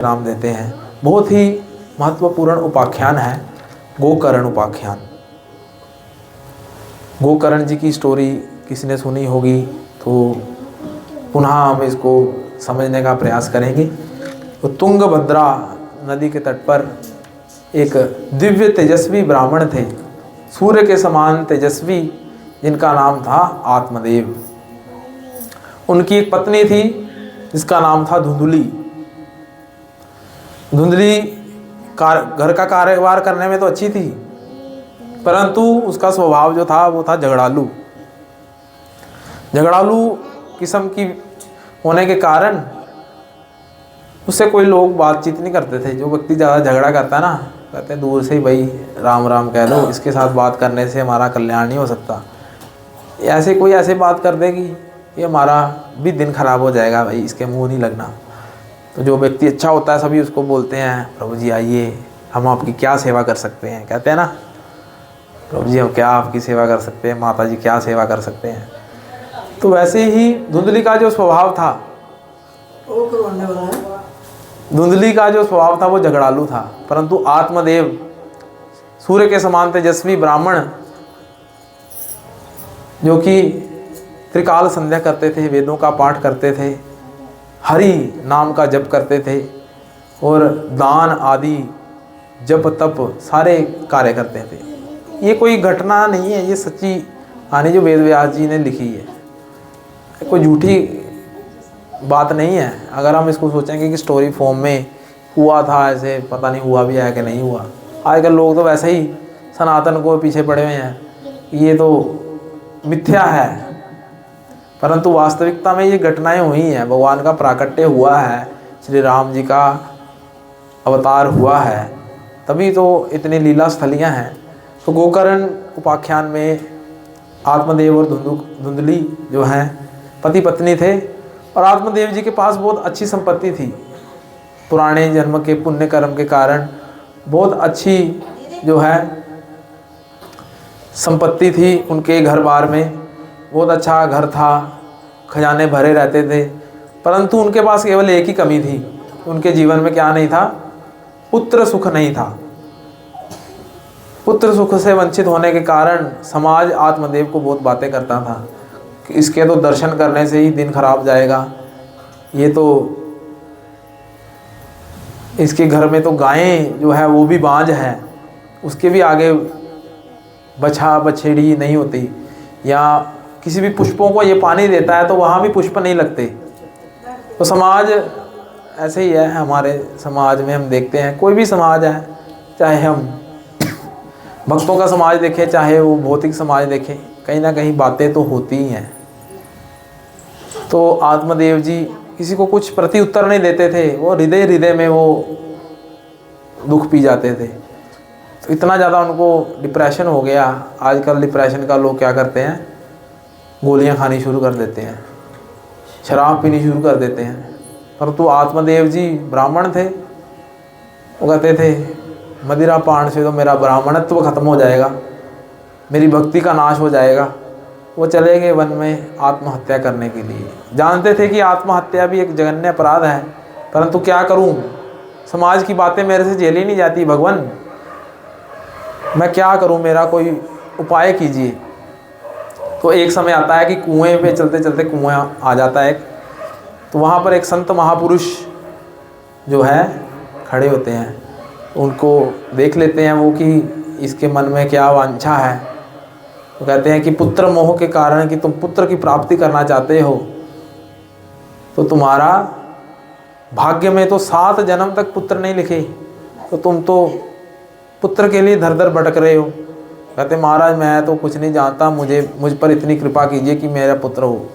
नाम देते हैं। बहुत ही महत्वपूर्ण उपाख्यान है गोकर्ण उपाख्यान। गोकर्ण जी की स्टोरी किसी ने सुनी होगी तो पुनः हम इसको समझने का प्रयास करेंगे। तो तुंगभद्रा नदी के तट पर एक दिव्य तेजस्वी ब्राह्मण थे, सूर्य के समान तेजस्वी, जिनका नाम था आत्मदेव। उनकी एक पत्नी थी जिसका नाम था धुंधली। धुंधली घर का कारोबार करने में तो अच्छी थी, परंतु उसका स्वभाव जो था वो था झगड़ालू किस्म की होने के कारण उससे कोई लोग बातचीत नहीं करते थे। जो व्यक्ति ज़्यादा झगड़ा करता है ना, कहते हैं दूर से ही भाई राम राम कह लो, इसके साथ बात करने से हमारा कल्याण नहीं हो सकता। ऐसे कोई ऐसे बात कर देगी ये हमारा भी दिन खराब हो जाएगा, भाई इसके मुंह नहीं लगना। तो जो व्यक्ति अच्छा होता है सभी उसको बोलते हैं प्रभु जी आइए, हम आपकी क्या सेवा कर सकते हैं। कहते हैं ना प्रभु जी हम क्या आपकी सेवा कर सकते हैं, माता जी क्या सेवा कर सकते हैं। तो वैसे ही धुंधली का जो स्वभाव था, वो झगड़ालू था। परंतु आत्मदेव सूर्य के समान तेजस्वी ब्राह्मण, जो कि त्रिकाल संध्या करते थे, वेदों का पाठ करते थे, हरि नाम का जप करते थे और दान आदि जप तप सारे कार्य करते थे। ये कोई घटना नहीं है, ये सच्ची कहानी जो वेद व्यास जी ने लिखी है, कोई झूठी बात नहीं है। अगर हम इसको सोचेंगे कि स्टोरी फॉर्म में हुआ था, ऐसे पता नहीं हुआ भी है कि नहीं हुआ। आजकल लोग तो वैसे ही सनातन को पीछे पड़े हुए हैं, ये तो मिथ्या है, परंतु वास्तविकता में ये घटनाएं हुई हैं। भगवान का प्राकट्य हुआ है, श्री राम जी का अवतार हुआ है, तभी तो इतनी लीला स्थलियाँ हैं। तो गोकर्ण उपाख्यान में आत्मदेव और धुंधली जो हैं पति पत्नी थे, और आत्मदेव जी के पास बहुत अच्छी संपत्ति थी। पुराने जन्म के पुण्य कर्म के कारण बहुत अच्छी जो है संपत्ति थी उनके घर बार में, बहुत अच्छा घर था, खजाने भरे रहते थे। परंतु उनके पास केवल एक ही कमी थी, उनके जीवन में क्या नहीं था, पुत्र सुख नहीं था। पुत्र सुख से वंचित होने के कारण समाज आत्मदेव को बहुत बातें करता था कि इसके तो दर्शन करने से ही दिन खराब जाएगा, ये तो इसके घर में तो गायें जो है वो भी बांझ है, उसके भी आगे बछा बछेड़ी नहीं होती, या किसी भी पुष्पों को ये पानी देता है तो वहाँ भी पुष्प नहीं लगते। तो समाज ऐसे ही है, हमारे समाज में हम देखते हैं, कोई भी समाज है, चाहे हम भक्तों का समाज देखें चाहे वो भौतिक समाज देखें, कहीं ना कहीं बातें तो होती ही हैं। तो आत्मदेव जी किसी को कुछ प्रति उत्तर नहीं देते थे, वो हृदय में वो दुख पी जाते थे। तो इतना ज़्यादा उनको डिप्रेशन हो गया। आजकल डिप्रेशन का लोग क्या करते हैं, गोलियां खानी शुरू कर देते हैं, शराब पीनी शुरू कर देते हैं। परंतु आत्मदेव जी ब्राह्मण थे, वो कहते थे मदिरा पान से तो मेरा ब्राह्मणत्व खत्म हो जाएगा, मेरी भक्ति का नाश हो जाएगा। वो चले गए वन में आत्महत्या करने के लिए। जानते थे कि आत्महत्या भी एक जघन्य अपराध है, परंतु क्या करूं, समाज की बातें मेरे से झेली नहीं जाती। भगवान मैं क्या करूं, मेरा कोई उपाय कीजिए। तो एक समय आता है कि कुएं पे चलते चलते कुआं आ जाता है, तो वहाँ पर एक संत महापुरुष जो है खड़े होते हैं, उनको देख लेते हैं वो कि इसके मन में क्या वांछा है। तो कहते हैं कि पुत्र मोह के कारण कि तुम पुत्र की प्राप्ति करना चाहते हो, तो तुम्हारा भाग्य में तो 7 जन्म तक पुत्र नहीं लिखे, तो तुम तो पुत्र के लिए धर धर भटक रहे हो। कहते महाराज मैं तो कुछ नहीं जानता, मुझ पर इतनी कृपा कीजिए कि मेरा पुत्र हो।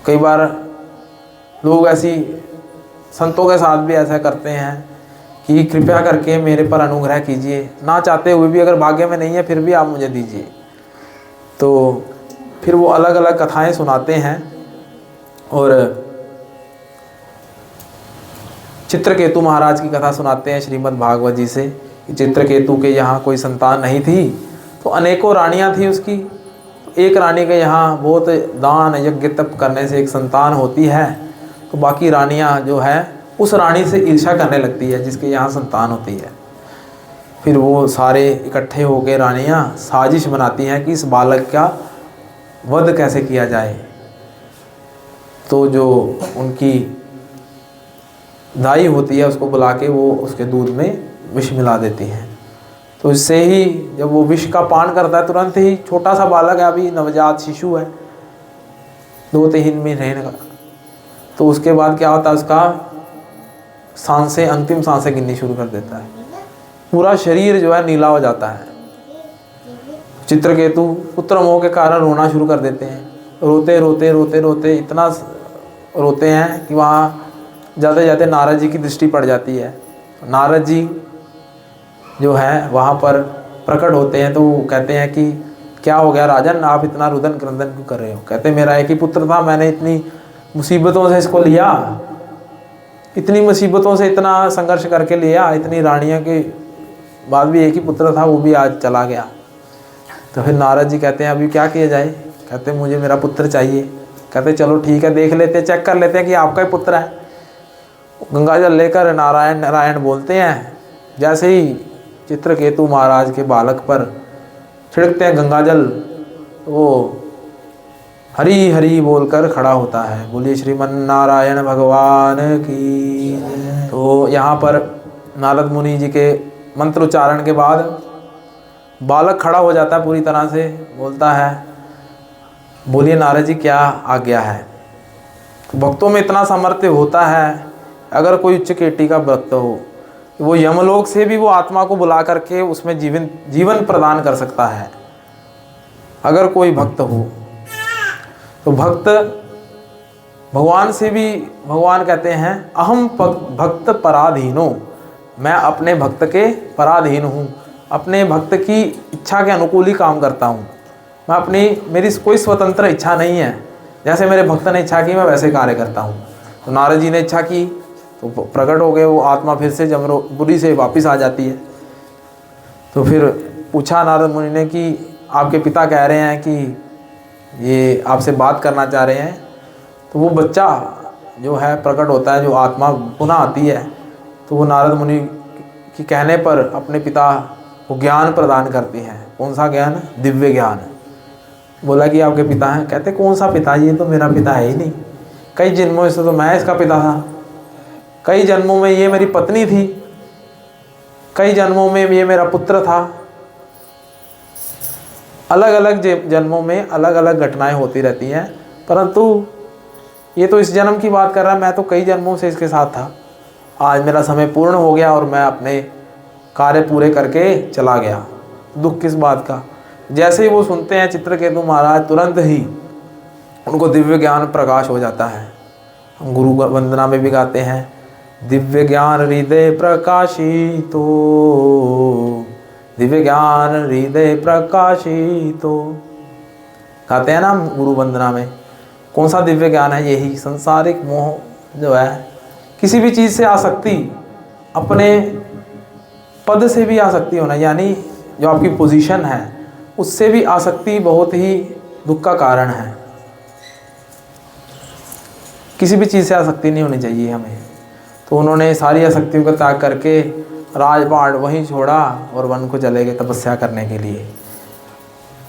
कई बार लोग ऐसी संतों के साथ भी ऐसा करते हैं कि कृपया करके मेरे पर अनुग्रह कीजिए, ना चाहते हुए भी, अगर भाग्य में नहीं है फिर भी आप मुझे दीजिए। तो फिर वो अलग अलग कथाएं सुनाते हैं, और चित्रकेतु महाराज की कथा सुनाते हैं श्रीमद् भागवत जी से। चित्रकेतु के यहाँ कोई संतान नहीं थी, तो अनेकों रानियाँ थी उसकी। एक रानी के यहाँ बहुत दान यज्ञ तप करने से एक संतान होती है, तो बाकी रानियाँ जो है उस रानी से ईर्ष्या करने लगती है जिसके यहाँ संतान होती है। फिर वो सारे इकट्ठे होकर रानियाँ साजिश बनाती हैं कि इस बालक का वध कैसे किया जाए। तो जो उनकी दाई होती है उसको बुला के वो उसके दूध में विष मिला देती हैं। तो इससे ही जब वो विष का पान करता है तुरंत ही, छोटा सा बालक है, अभी नवजात शिशु है 2-3 महीने का, तो उसके बाद क्या होता है, उसका सांसें, अंतिम सांसें गिननी शुरू कर देता है। पूरा शरीर जो है नीला हो जाता है। चित्रकेतु पुत्र मोह के कारण रोना शुरू कर देते हैं। रोते रोते रोते रोते इतना रोते हैं कि वहाँ ज़्यादा ज़्यादा नारद जी की दृष्टि पड़ जाती है। नारद जी जो है वहाँ पर प्रकट होते हैं, तो वो कहते हैं कि क्या हो गया राजन, आप इतना रुदन क्रंदन क्यों कर रहे हो। कहते मेरा एक ही पुत्र था, मैंने इतनी मुसीबतों से इसको लिया, इतनी मुसीबतों से इतना संघर्ष करके लिया, इतनी रानियों के बाद भी एक ही पुत्र था, वो भी आज चला गया। तो फिर नारद जी कहते हैं अभी क्या किया जाए। कहते मुझे मेरा पुत्र चाहिए। कहते चलो ठीक है, देख लेते, चेक कर लेते हैं कि आपका ही पुत्र है। गंगा जल लेकर नारायण नारायण बोलते हैं। जैसे ही चित्रकेतु महाराज के बालक पर छिड़कते हैं गंगा जल, वो हरी हरी बोलकर खड़ा होता है। बोलिए श्रीमन नारायण भगवान की। तो यहाँ पर नारद मुनि जी के मंत्र उच्चारण के बाद बालक खड़ा हो जाता है पूरी तरह से, बोलता है बोलिए नारद जी क्या आज्ञा है। भक्तों में इतना सामर्थ्य होता है, अगर कोई उच्च कोटि का भक्त हो वो यमलोक से भी वो आत्मा को बुला करके उसमें जीवन प्रदान कर सकता है। अगर कोई भक्त हो तो भक्त भगवान से भी, भगवान कहते हैं अहम भक्त पराधीनो, मैं अपने भक्त के पराधीन हूँ, अपने भक्त की इच्छा के अनुकूल ही काम करता हूँ। मैं मेरी कोई स्वतंत्र इच्छा नहीं है, जैसे मेरे भक्त ने इच्छा की मैं वैसे कार्य करता हूँ। तो नारद जी ने इच्छा की तो प्रकट हो गए, वो आत्मा फिर से जमपुरी से वापस आ जाती है। तो फिर पूछा नारद मुनि ने कि आपके पिता कह रहे हैं कि ये आपसे बात करना चाह रहे हैं। तो वो बच्चा जो है प्रकट होता है, जो आत्मा पुनः आती है, तो वो नारद मुनि के कहने पर अपने पिता को ज्ञान प्रदान करती हैं। कौन सा ज्ञान? दिव्य ज्ञान। बोला कि आपके पिता हैं। कहते कौन सा पिता, ये तो मेरा पिता है ही नहीं, कई जन्मों से तो मैं इसका पिता था, कई जन्मों में ये मेरी पत्नी थी, कई जन्मों में ये मेरा पुत्र था। अलग अलग जन्मों में अलग अलग घटनाएं होती रहती हैं, परंतु ये तो इस जन्म की बात कर रहा है, मैं तो कई जन्मों से इसके साथ था। आज मेरा समय पूर्ण हो गया और मैं अपने कार्य पूरे करके चला गया, दुख किस बात का। जैसे ही वो सुनते हैं चित्रकेतु महाराज, तुरंत ही उनको दिव्य ज्ञान प्रकाश हो जाता है। हम गुरु वंदना में भी गाते हैं, दिव्य ज्ञान हृदय प्रकाशितो, दिव्य ज्ञान हृदय प्रकाशितो, गाते हैं ना गुरु वंदना में। कौन सा दिव्य ज्ञान है? यही संसारिक मोह जो है, किसी भी चीज़ से आसक्ति, अपने पद से भी आसक्ति होना, यानी जो आपकी पोजीशन है उससे भी आसक्ति बहुत ही दुख का कारण है। किसी भी चीज़ से आसक्ति नहीं होनी चाहिए हमें। तो उन्होंने सारी आसक्तियों का त्याग करके राजपाट वहीं छोड़ा और वन को चले गए तपस्या करने के लिए।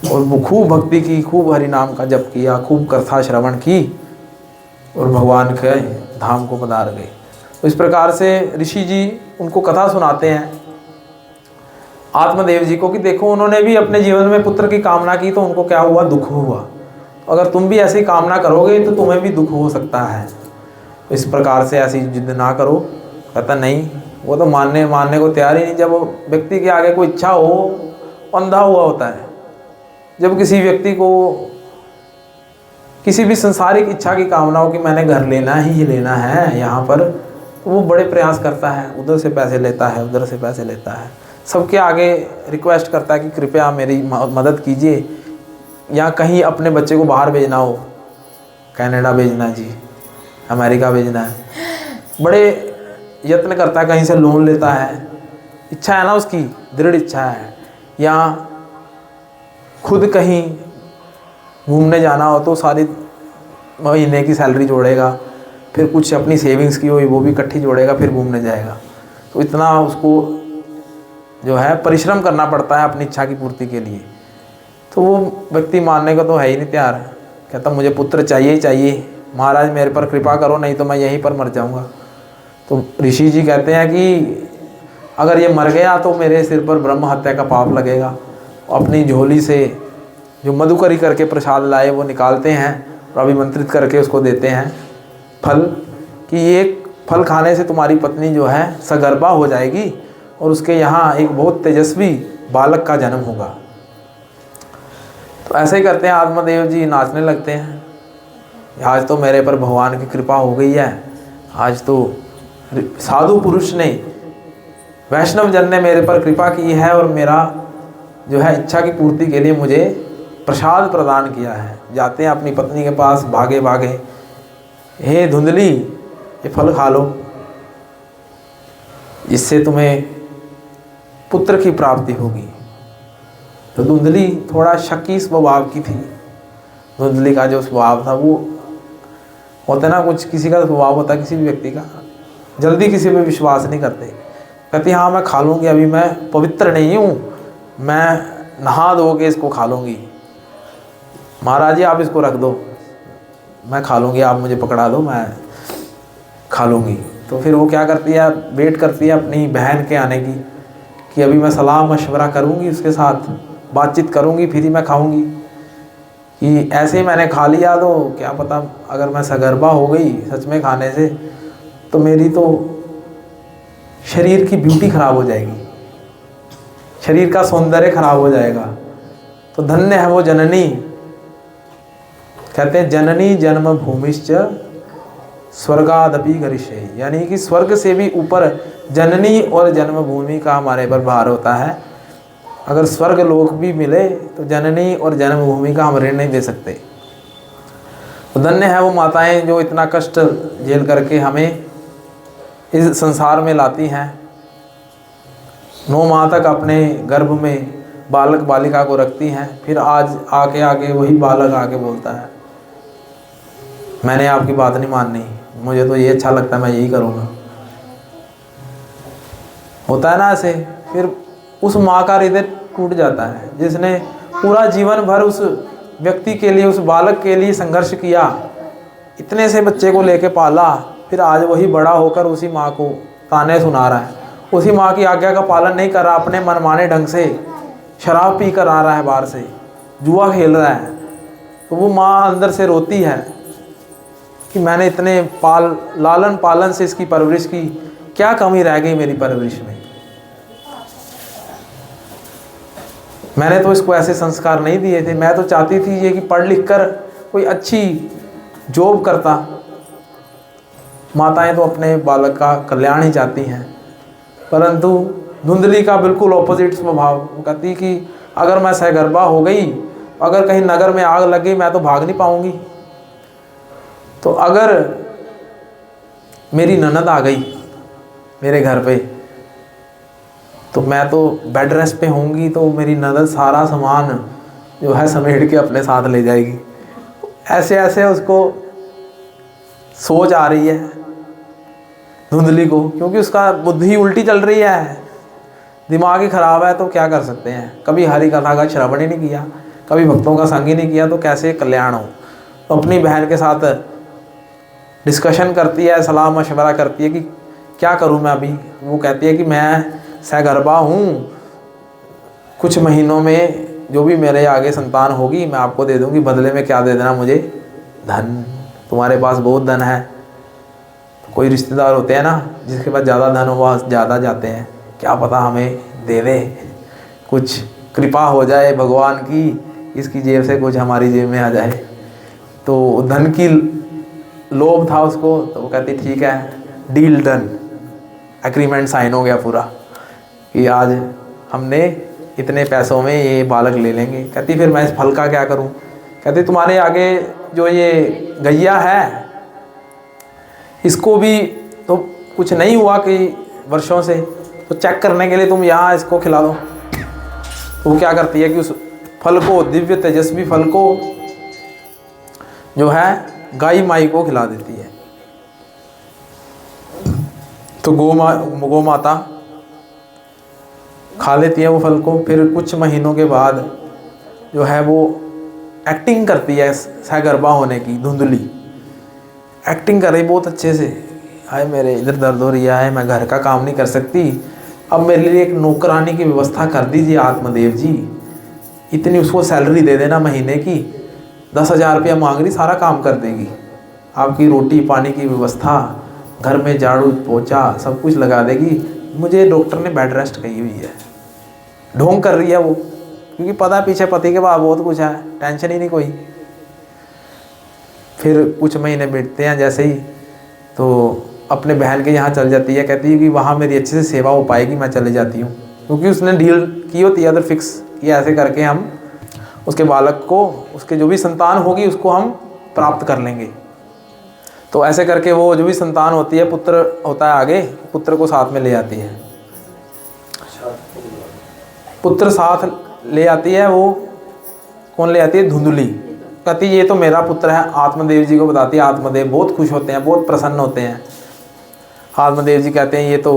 और वो खूब भक्ति की, खूब हरि नाम का जप किया, खूब कथा श्रवण की और भगवान के धाम को पधार गए। तो इस प्रकार से ऋषि जी उनको कथा सुनाते हैं आत्मदेव जी को कि देखो उन्होंने भी अपने जीवन में पुत्र की कामना की तो उनको क्या हुआ? दुख हुआ। अगर तुम भी ऐसी कामना करोगे तो तुम्हें भी दुख हो सकता है। इस प्रकार से ऐसी जिद ना करो। कहता नहीं, वो तो मानने को तैयार ही नहीं। जब व्यक्ति के आगे कोई इच्छा हो, अंधा हुआ होता है। जब किसी व्यक्ति को किसी भी संसारिक इच्छा की कामना हो कि मैंने घर लेना ही लेना है यहाँ पर, तो वो बड़े प्रयास करता है, उधर से पैसे लेता है, उधर से पैसे लेता है, सबके आगे रिक्वेस्ट करता है कि कृपया मेरी मदद कीजिए, या कहीं अपने बच्चे को बाहर भेजना हो, कनाडा भेजना है जी, अमेरिका भेजना है, बड़े यत्न करता है, कहीं से लोन लेता है। इच्छा है ना उसकी, दृढ़ इच्छा है। या खुद कहीं घूमने जाना हो तो सारी महीने की सैलरी जोड़ेगा, फिर कुछ अपनी सेविंग्स की हुई वो भी इकट्ठी जोड़ेगा, फिर घूमने जाएगा। तो इतना उसको जो है परिश्रम करना पड़ता है अपनी इच्छा की पूर्ति के लिए। तो वो व्यक्ति मानने को तो है ही नहीं तैयार, कहता मुझे पुत्र चाहिए ही चाहिए, महाराज मेरे पर कृपा करो नहीं तो मैं यहीं पर मर जाऊंगा। तो ऋषि जी कहते हैं कि अगर ये मर गया तो मेरे सिर पर ब्रह्म हत्या का पाप लगेगा। अपनी झोली से जो मधुकरी करके प्रसाद लाए वो निकालते हैं और अभिमंत्रित करके उसको देते हैं फल, कि ये फल खाने से तुम्हारी पत्नी जो है सगर्भा हो जाएगी और उसके यहाँ एक बहुत तेजस्वी बालक का जन्म होगा। तो ऐसे ही करते हैं, आत्मदेव जी नाचने लगते हैं। आज तो मेरे पर भगवान की कृपा हो गई है, आज तो साधु पुरुष ने, वैष्णव जन ने मेरे पर कृपा की है और मेरा जो है इच्छा की पूर्ति के लिए मुझे प्रसाद प्रदान किया है। जाते हैं अपनी पत्नी के पास भागे भागे, हे धुंधली ये फल खा लो, इससे तुम्हें पुत्र की प्राप्ति होगी। तो धुंधली थोड़ा शक्की स्वभाव की थी। धुंधली का जो स्वभाव था वो होता ना, कुछ किसी का स्वभाव होता है किसी भी व्यक्ति का, जल्दी किसी पे विश्वास नहीं करते। कहती हाँ मैं खा लूँगी, अभी मैं पवित्र नहीं हूँ, मैं नहा धो के इसको खा लूँगी। महाराज जी आप इसको रख दो, मैं खा लूँगी, आप मुझे पकड़ा दो मैं खा लूँगी। तो फिर वो क्या करती है, वेट करती है अपनी बहन के आने की, कि अभी मैं सलाह मशवरा करूँगी, उसके साथ बातचीत करूँगी, फिर ही मैं खाऊँगी। कि ऐसे ही मैंने खा लिया तो क्या पता अगर मैं सगर्भा हो गई सच में खाने से तो मेरी तो शरीर की ब्यूटी खराब हो जाएगी, शरीर का सौंदर्य खराब हो जाएगा। तो धन्य है वो जननी, कहते हैं जननी जन्म भूमिश्च स्वर्गादपि गरिष्ये, यानी कि स्वर्ग से भी ऊपर जननी और जन्मभूमि का हमारे पर भार होता है। अगर स्वर्ग लोक भी मिले तो जननी और जन्मभूमि का हम ऋण नहीं दे सकते। तो धन्य है वो माताएं जो इतना कष्ट झेल करके हमें इस संसार में लाती हैं। 9 माह तक अपने गर्भ में बालक बालिका को रखती हैं, फिर आज आके वही बालक आके बोलता है मैंने आपकी बात नहीं माननी, मुझे तो ये अच्छा लगता है मैं यही करूँगा। होता है ना ऐसे, फिर उस माँ का हृदय टूट जाता है जिसने पूरा जीवन भर उस व्यक्ति के लिए, उस बालक के लिए संघर्ष किया, इतने से बच्चे को लेके पाला, फिर आज वही बड़ा होकर उसी माँ को ताने सुना रहा है, उसी माँ की आज्ञा का पालन नहीं कर रहा, अपने मनमाने ढंग से शराब पी कर आ रहा है, बाहर से जुआ खेल रहा है। तो वो माँ अंदर से रोती है कि मैंने इतने लालन पालन से इसकी परवरिश की, क्या कमी रह गई मेरी परवरिश में, मैंने तो इसको ऐसे संस्कार नहीं दिए थे, मैं तो चाहती थी ये कि पढ़ लिख कर कोई अच्छी जॉब करता। माताएं तो अपने बालक का कल्याण ही चाहती हैं, परंतु धुंधली का बिल्कुल ऑपोजिट स्वभाव। वो कहती कि अगर मैं सहगर्भा हो गई, अगर कहीं नगर में आग लग गई मैं तो भाग नहीं पाऊंगी, तो अगर मेरी ननद आ गई मेरे घर पे तो मैं तो बेड रेस्ट पे होंगी, तो मेरी ननद सारा सामान जो है समेट के अपने साथ ले जाएगी। ऐसे ऐसे उसको सोच आ रही है धुंधली को, क्योंकि उसका बुद्धि उल्टी चल रही है, दिमाग ही खराब है। तो क्या कर सकते हैं, कभी हरि कथा का श्रवण ही नहीं किया, कभी भक्तों का संग ही नहीं किया, तो कैसे कल्याण हो। तो अपनी बहन के साथ डिस्कशन करती है, सलाह मशवरा करती है कि क्या करूं मैं अभी। वो कहती है कि मैं सहगर्भा हूँ, कुछ महीनों में जो भी मेरे आगे संतान होगी मैं आपको दे दूँगी, बदले में क्या दे देना मुझे, धन, तुम्हारे पास बहुत धन है। तो कोई रिश्तेदार होते हैं ना जिसके पास ज़्यादा धन हो, वह ज़्यादा जाते हैं, क्या पता हमें दे दे, कुछ कृपा हो जाए भगवान की, इसकी जेब से कुछ हमारी जेब में आ जाए। तो धन की लोभ था उसको, तो वो कहती ठीक है, डील डन, एग्रीमेंट साइन हो गया पूरा कि आज हमने इतने पैसों में ये बालक ले लेंगे। कहती फिर मैं इस फल का क्या करूं। कहती तुम्हारे आगे जो ये गैया है इसको भी तो कुछ नहीं हुआ कि वर्षों से, तो चेक करने के लिए तुम यहाँ इसको खिला दो। तो वो क्या करती है कि उस फल को, दिव्य तेजस्वी फल को जो है गाय माई को खिला देती है। तो गौ माता खा लेती है वो फल को। फिर कुछ महीनों के बाद जो है वो एक्टिंग करती है सहगर्भा होने की, धुंधली एक्टिंग कर रही बहुत अच्छे से। हाय मेरे इधर दर्द हो रहा है, मैं घर का काम नहीं कर सकती, अब मेरे लिए एक नौकरानी की व्यवस्था कर दीजिए आत्मदेव जी, इतनी उसको सैलरी दे देना महीने की, 10,000 रुपया मांग रही, सारा काम कर देगी, आपकी रोटी पानी की व्यवस्था, घर में झाड़ू पोछा सब कुछ लगा देगी। मुझे डॉक्टर ने बेड रेस्ट कही हुई है। ढोंग कर रही है वो, क्योंकि पता है पीछे पति के बाद बहुत कुछ है, टेंशन ही नहीं कोई। फिर कुछ महीने बीतते हैं जैसे ही, तो अपने बहन के यहाँ चल जाती है, कहती है कि वहाँ मेरी अच्छे से सेवा हो पाएगी, मैं चले जाती हूँ। क्योंकि उसने डील की होती है अदर फिक्स कि ऐसे करके हम उसके बालक को, उसके जो भी संतान होगी उसको हम प्राप्त कर लेंगे। तो ऐसे करके वो जो भी संतान होती है, पुत्र होता है आगे, पुत्र को साथ में ले आती है। पुत्र साथ ले आती है, वो कौन ले आती है? धुंधली। कहती ये तो मेरा पुत्र है, आत्मदेव जी को बताती है। आत्मदेव बहुत खुश होते हैं, बहुत प्रसन्न होते हैं। आत्मदेव जी कहते हैं ये तो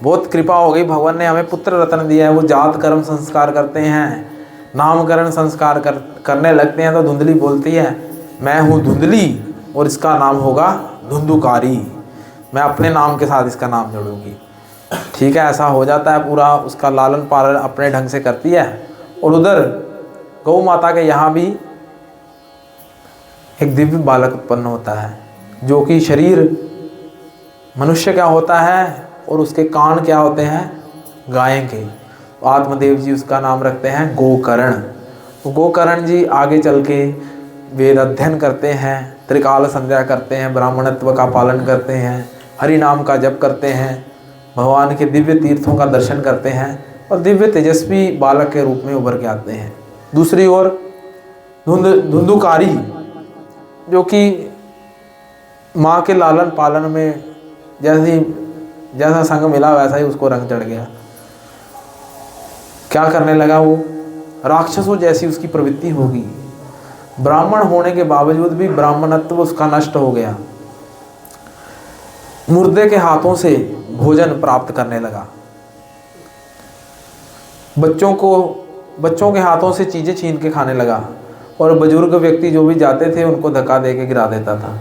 बहुत कृपा हो गई, भगवान ने हमें पुत्र रत्न दिया है। वो जात कर्म संस्कार करते हैं, नामकरण संस्कार करने लगते हैं। तो धुंधली बोलती है मैं हूँ धुंधली और इसका नाम होगा धुंधुकारी, मैं अपने नाम के साथ इसका नाम जोड़ूंगी। ठीक है, ऐसा हो जाता है। पूरा उसका लालन पालन अपने ढंग से करती है। और उधर गौ माता के यहाँ भी एक दिव्य बालक उत्पन्न होता है, जो कि शरीर मनुष्य का होता है और उसके कान क्या होते हैं? गाय के। आत्मदेव जी उसका नाम रखते हैं गोकर्ण। तो गोकर्ण जी आगे चल के वेद अध्ययन करते हैं, त्रिकाल संध्या करते हैं, ब्राह्मणत्व का पालन करते हैं, हरि नाम का जप करते हैं, भगवान के दिव्य तीर्थों का दर्शन करते हैं और दिव्य तेजस्वी बालक के रूप में उभर के आते हैं। दूसरी ओर धुंधुकारी, जो कि माँ के लालन पालन में जैसा संग मिला वैसा ही उसको रंग चढ़ गया। क्या करने लगा? वो राक्षसों जैसी उसकी प्रवृत्ति होगी। ब्राह्मण होने के बावजूद भी ब्राह्मणत्व उसका नष्ट हो गया। मुर्दे के हाथों से भोजन प्राप्त करने लगा। बच्चों के हाथों से चीज़ें छीन के खाने लगा। और बुजुर्ग व्यक्ति जो भी जाते थे उनको धक्का दे के गिरा देता था।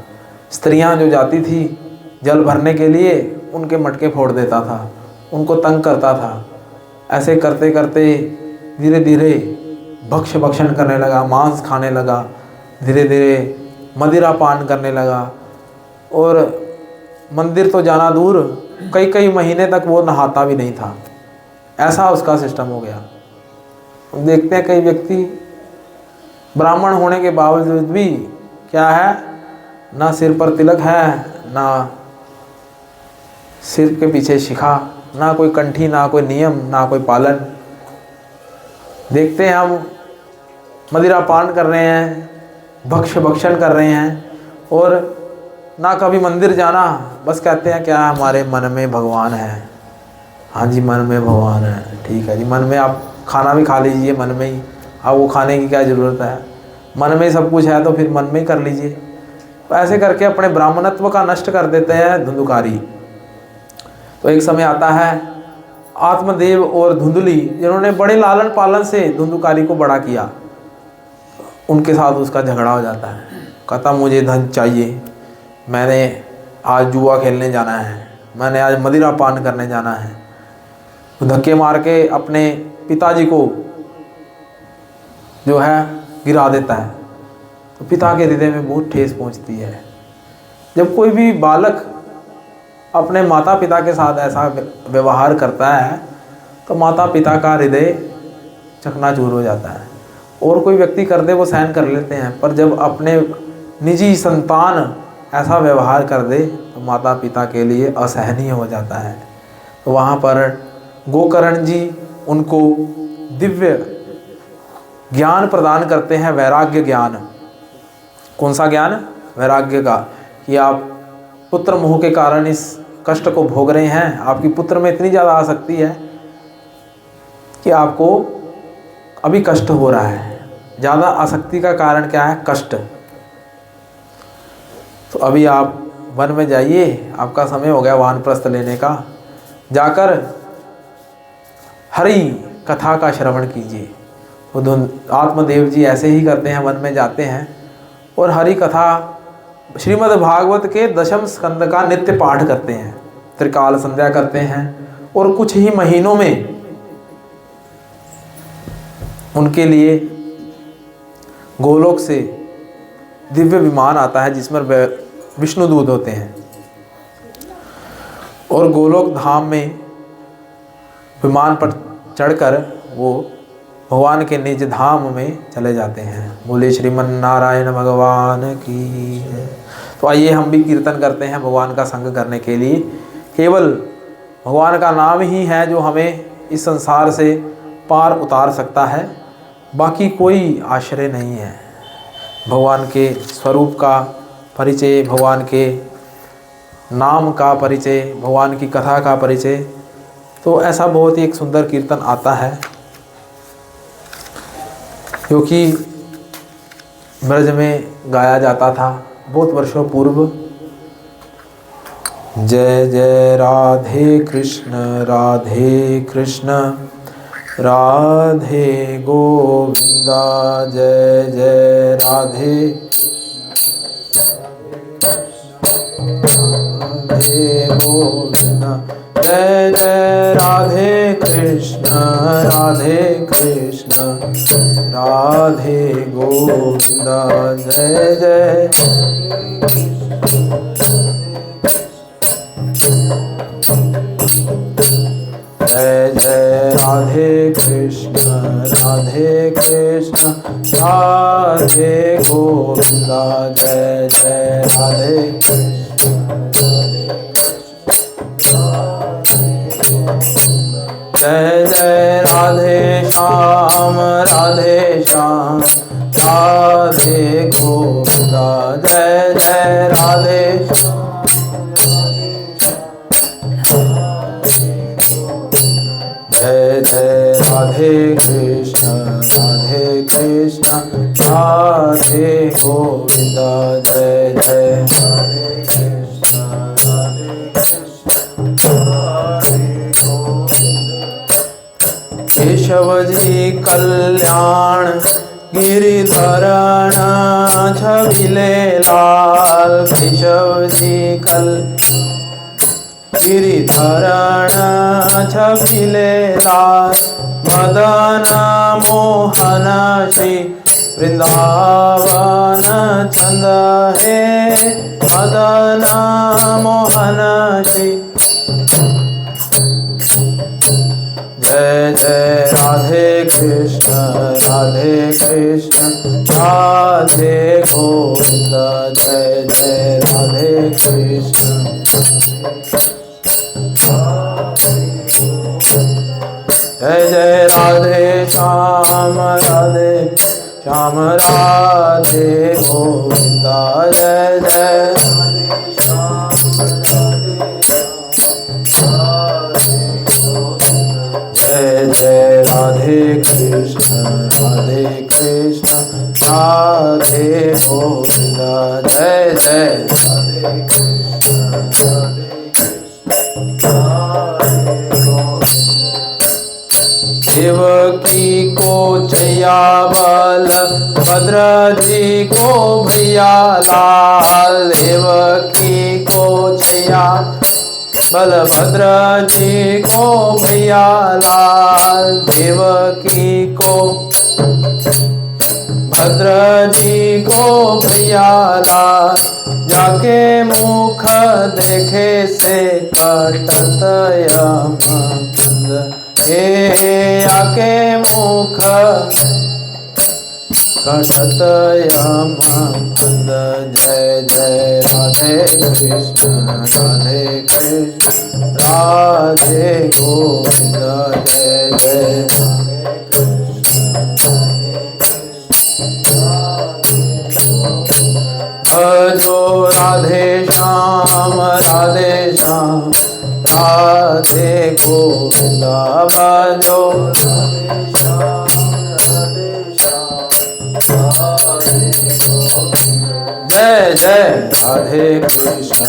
स्त्रियां जो जाती थी जल भरने के लिए उनके मटके फोड़ देता था, उनको तंग करता था। ऐसे करते करते धीरे धीरे भक्षण करने लगा, मांस खाने लगा, धीरे धीरे मदिरा पान करने लगा। और मंदिर तो जाना दूर, कई महीने तक वो नहाता भी नहीं था। ऐसा उसका सिस्टम हो गया। देखते हैं कई व्यक्ति ब्राह्मण होने के बावजूद भी क्या है, ना सिर पर तिलक है, ना सिर के पीछे शिखा, ना कोई कंठी, ना कोई नियम, ना कोई पालन। देखते हैं हम मदिरा पान कर रहे हैं, भक्षण कर रहे हैं और ना कभी मंदिर जाना। बस कहते हैं क्या हमारे मन में भगवान है। हाँ जी, मन में भगवान है, ठीक है जी, मन में आप खाना भी खा लीजिए, मन में ही। अब वो खाने की क्या ज़रूरत है, मन में सब कुछ है तो फिर मन में ही कर लीजिए। तो ऐसे करके अपने ब्राह्मणत्व का नष्ट कर देते हैं धुंधुकारी। तो एक समय आता है आत्मदेव और धुंधली, जिन्होंने बड़े लालन पालन से धुंधुकारी को बड़ा किया, उनके साथ उसका झगड़ा हो जाता है। कहता मुझे धन चाहिए, मैंने आज जुआ खेलने जाना है, मैंने आज मदिरा पान करने जाना है। तो धक्के मार के अपने पिताजी को जो है गिरा देता है। तो पिता के हृदय में बहुत ठेस पहुंचती है। जब कोई भी बालक अपने माता पिता के साथ ऐसा व्यवहार करता है तो माता पिता का हृदय चकनाचूर हो जाता है। और कोई व्यक्ति कर दे वो सहन कर लेते हैं, पर जब अपने निजी संतान ऐसा व्यवहार कर दे तो माता पिता के लिए असहनीय हो जाता है। तो वहाँ पर गोकर्ण जी उनको दिव्य ज्ञान प्रदान करते हैं, वैराग्य ज्ञान। कौन सा ज्ञान? वैराग्य का, कि आप पुत्र मोह के कारण इस कष्ट को भोग रहे हैं। आपकी पुत्र में इतनी ज़्यादा आसक्ति है कि आपको अभी कष्ट हो रहा है। ज़्यादा आसक्ति का कारण क्या है? कष्ट। तो अभी आप वन में जाइए, आपका समय हो गया वानप्रस्थ लेने का, जाकर हरि कथा का श्रवण कीजिए। वो आत्मदेव जी ऐसे ही करते हैं, वन में जाते हैं और हरि कथा श्रीमद् भागवत के 10वें स्कंद का नित्य पाठ करते हैं, त्रिकाल संध्या करते हैं। और कुछ ही महीनों में उनके लिए गोलोक से दिव्य विमान आता है जिसमें विष्णु दूत होते हैं, और गोलोक धाम में विमान पर चढ़कर वो भगवान के निज धाम में चले जाते हैं। बोले श्रीमन नारायण भगवान की। तो आइए हम भी कीर्तन करते हैं भगवान का संग करने के लिए। केवल भगवान का नाम ही है जो हमें इस संसार से पार उतार सकता है, बाकी कोई आश्रय नहीं है। भगवान के स्वरूप का परिचय, भगवान के नाम का परिचय, भगवान की कथा का परिचय, तो ऐसा बहुत ही एक सुंदर कीर्तन आता है क्योंकि ब्रज में गाया जाता था बहुत वर्षों पूर्व। जय जय राधे कृष्ण राधे गोविंदा, जय जय राधे गोविंदा, जय जय राधे कृष्ण राधे गोविंदा, जय जय जय जय राधे कृष्ण राधे गोविंदा, जय जय राधे जय जय राधे श्याम राधे गोविंदा, जय जय राधे जय जय राधे कृष्ण राधे गोविंदा, जय जय केशव जी कल्याण गिरिधरण छबिले लाल, केशव जी गिरिधरण छबिले लाल, मदन मोहन श्री वृंदावन चंद है, मदन मोहन श्री। जय जय राधे कृष्ण राधे गोविंद, जय जय राधे कृष्ण जय जय राधे श्याम राधे गोविंदा, जय जय जय जय राधे कृष्ण राधे गोविंदा, जय जय राधे देवकी को जया बल भद्र जी को भैया लाल, देवकी को जया बलभद्र जी को भैया लाल, देवकी को भद्र जी को भैया लाल, जाके मुख देखे से कटत यमकुंद, हे आके मुख कटत यमकुंद, जय जय राधे कृष्ण राधे गोविंद, जय जय भजो राधे श्याम राधे गोविंदा, भजो जय जय राधे कृष्ण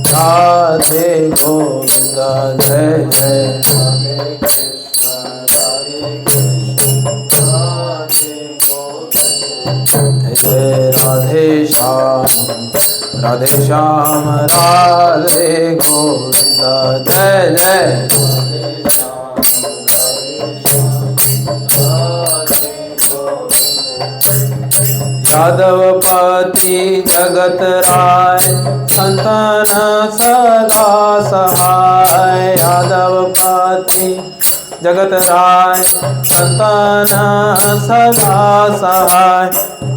राधे गोविंद। जय जय राधे श्याम राधे गोविंद। जय जय यादवपति जगत राय संतन सदा सहाय। यादवपति जगत राय संतन सदा सहाय।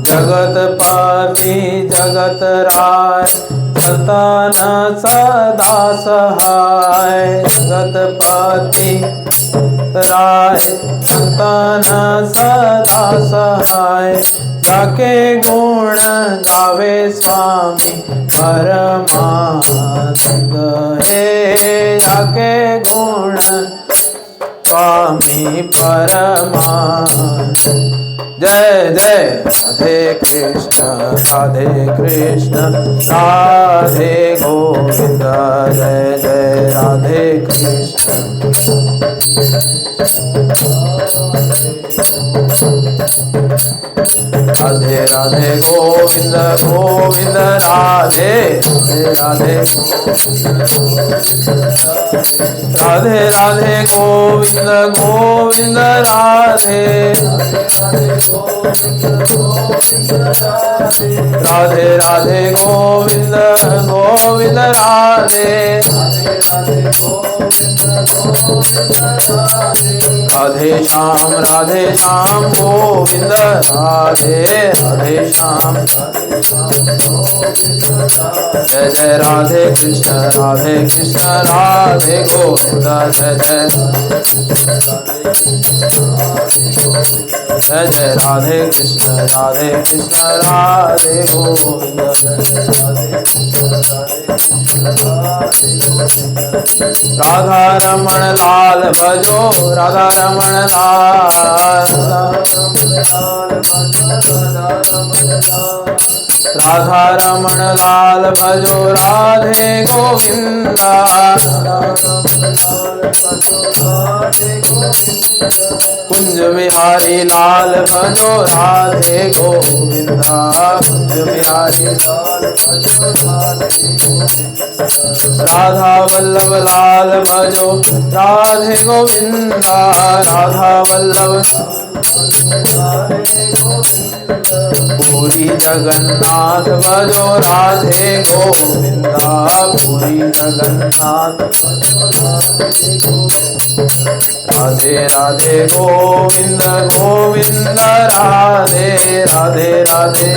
जगतपति जगत राय संतन सदा सहाय। जगतपति राय संतन सदा सहाय। जाके गुण गावे स्वामी परमानंद हे। जाके गुण स्वामी परमानंद। जय जय राधे कृष्ण राधे गोविंद। जय जय राधे कृष्ण राधे राधे गोविंद गोविंद राधे राधे राधे राधे गोविंद गोविंद राधे राधे राधे गोविंद गोविंद राधे राधे श्याम गोविंद राधे राधे श्याम। जय जय राधे कृष्ण राधे गोविंद। जय जय जय जय राधे कृष्ण राधे गोविंद। राधा रमण लाल भजो राधा रमण लाल। राधा रमण लाल भजो राधे गोविंदा। कुंज बिहारी लाल भजो राधे गोविंदा। कुंज बिहारी लाल भजो राधे गोविंदा। राधा वल्लभ लाल भजो राधे गोविंदा। राधा वल्लभ पूरी जगन्नाथ भजो राधे गोविंदा। पूरी जगन्नाथ राधे राधे गोविंद गोविंद राधे राधे राधे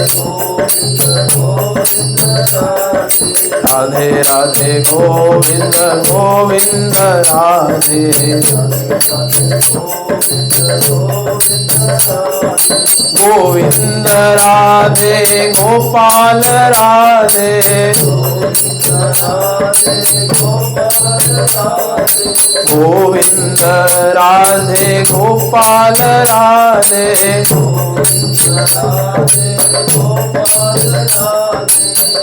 राधे राधे गोविंद गोविंद राधे गोविंद राधे गोपाल राधे गोविंद राधे गोपाल राधे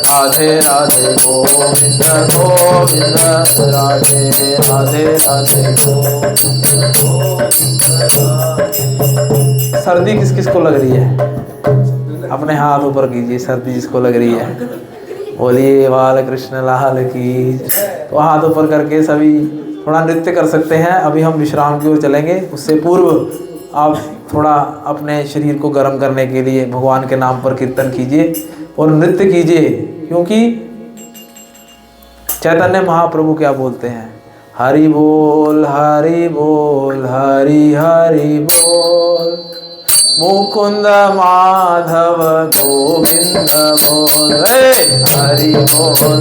राधे राधे गोविंद गोविंद राधे राधे राधे सर्दी किस किस को लग रही है? अपने हाथ ऊपर कीजिए, सर्दी जिसको लग रही है बोलिए बाल कृष्ण लाल की। तो हाथ ऊपर करके सभी थोड़ा नृत्य कर सकते हैं। अभी हम विश्राम की ओर चलेंगे, उससे पूर्व आप थोड़ा अपने शरीर को गर्म करने के लिए भगवान के नाम पर कीर्तन कीजिए और नृत्य कीजिए, क्योंकि चैतन्य महाप्रभु क्या बोलते हैं? हरि बोल हरि बोल हरि हरि बोल मुकुंद माधव गोविंद बोल। हरि बोल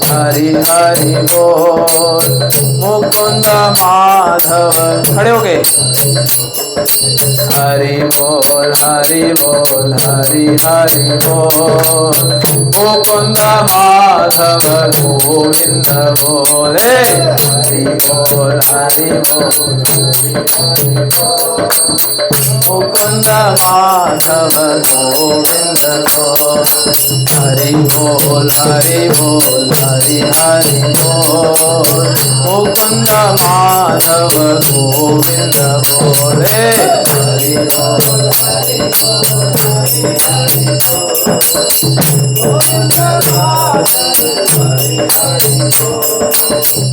हरि हरि बोल मुकुंद माधव। खड़े हो गए। हरि बोल हरि बोल हरि हरि बोल मुकुंद माधव गोविंद बोल। हरि बोल हरि बोल मुकुंद माधव गोविंद बोल। हरि बोल हरि बोल हरि हरि बोल। मुकुंद माधव गोविंद बोले। हरि बोल हरि बोल हरि हरि बोल।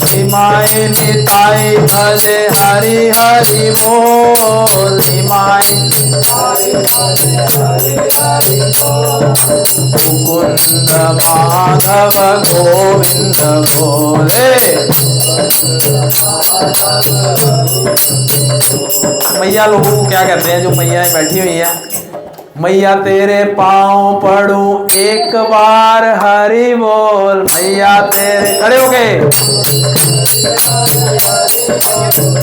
निमाय निताय भले हरि हरि बोल। निमाय निताय भले हरि हरि बोल। मुकुंद माधव गोविंद बोले। मैया लोगों को क्या कहते हैं, जो मैया बैठी हुई है, मैया तेरे पाँव पड़ूं एक बार हरि बोल। मैया तेरे खड़े हो गए।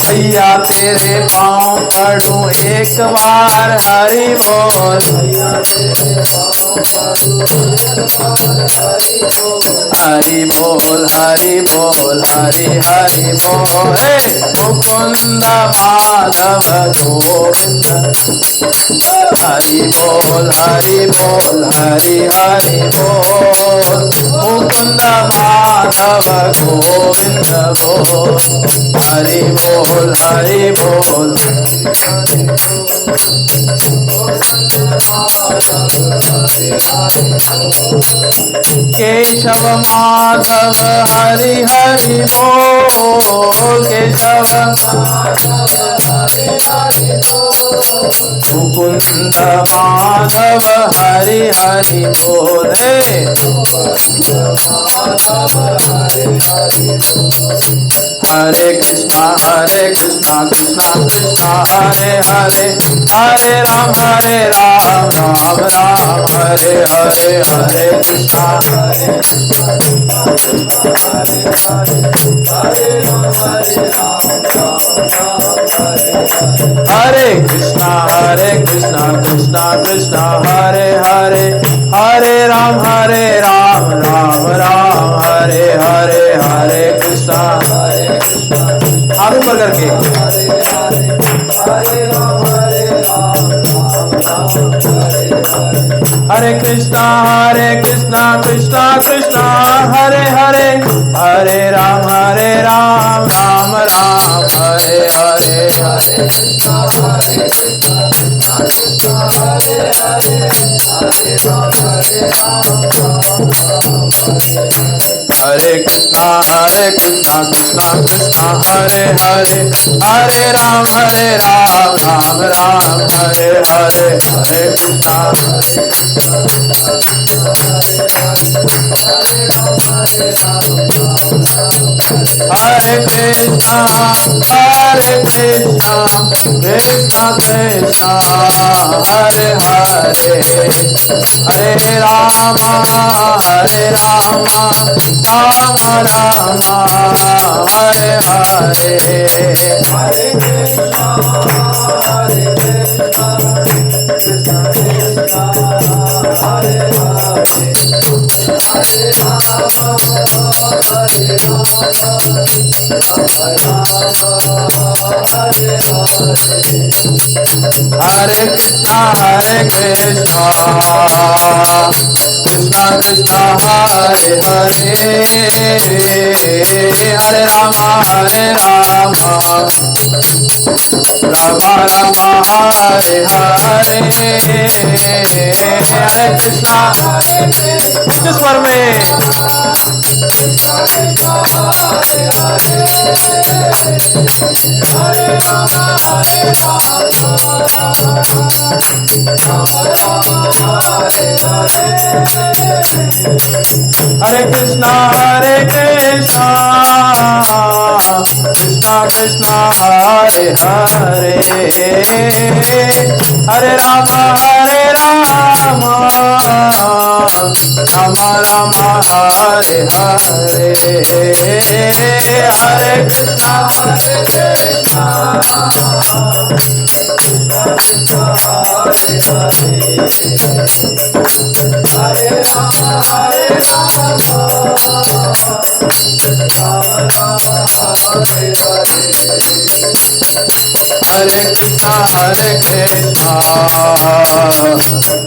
मैया तेरे पाँव पड़ूं एक बार हरि बोल। हरि बोल हरि बोल हरि हरि बोल। मुकुंद माधव गोविंद। हरि बोल हरि बोल हरि हरि बोल। मुकुंद माधव गोविंद बोल। हरि बोल हरि बोल। केशव माधव हरि हरि बोल। केशव मुकुंद माधव हरि हरि बोल। हरे कृष्णा कृष्णा कृष्णा हरे हरे। हरे राम राम राम हरे हरे। हरे कृष्णा हरे कृष्णा कृष्णा कृष्णा हरे हरे। हरे राम राम राम हरे हरे। हरे कृष्णा हाथ ऊपर करके। हरे कृष्णा कृष्णा कृष्णा हरे हरे। हरे राम राम राम हरे हरे। हरे कृष्णा कृष्णा हरे हरे। हरे राम हरे कृष्णा कृष्णा कृष्णा हरे हरे। हरे राम राम राम हरे हरे। हरे कृष्णा हरे कृष्णा कृष्णा कृष्णा हरे हरे। हरे राम राम राम हरे हरे। हरे कृष्णा कृष्णा कृष्णा हरे हरे। हरे राम हरे हरे कृष्णा कृष्णा कृष्णा हरे हरे। हरे राम राम हरे हरे। हरे कृष्णा उच्च स्वर में। हरे कृष्णा कृष्णा कृष्णा हरे हरे। हरे राम राम राम हरे हरे, हरे कृष्णा हरे कृष्णा, हरे राम हरे राम, हरे कृष्णा हरे कृष्णा,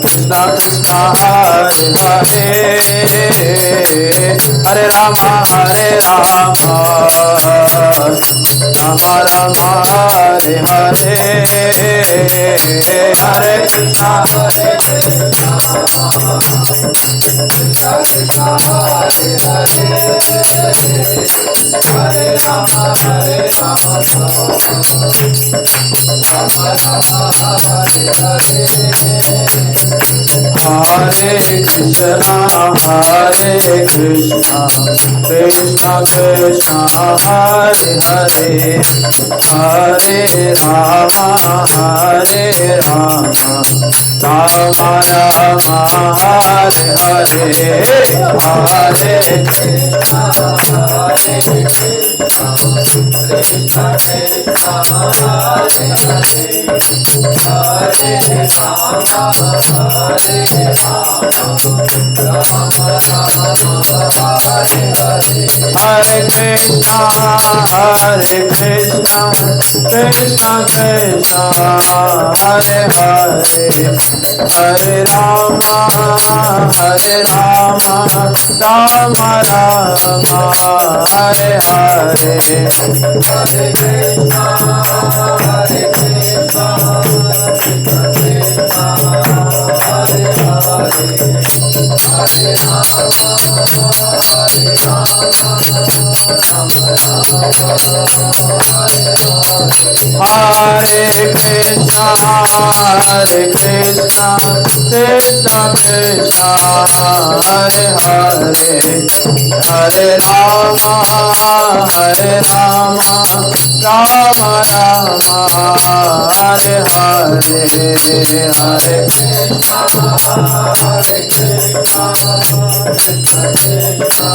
कृष्णा कृष्णा हरे हरे, हरे राम हरे राम, राम राम हरे हरे, हरे कृष्णा हरे कृष्णा, कृष्णा कृष्णा हरे हरे, हरे राम हरे राम, राम राम हरे हरे, हरे कृष्णा कृष्णा कृष्णा हरे हरे, हरे राम हरे राम, राम राम हरे हरे, हरे कृष्णा कृष्णा कृष्णा कृष्णा हरे हरे, हरे राम हरे राम, राम राम हरे हरे, हरे कृष्णा कृष्णा कृष्णा हरे हरे, हरे राम हरे राम, राम राम हरे हरे, हरे कृष्णा हरे कृष्णा कृष्णा कृष्णा हरे हरे, हरे राम हरे राम, राम राम हरे हरे, हरे कृष्णा कृष्णा कृष्णा हरे हरे, हरे राम हरे राम, राम राम हरे हरे, हरे कृष्णा कृष्णा कृष्णा कृष्णा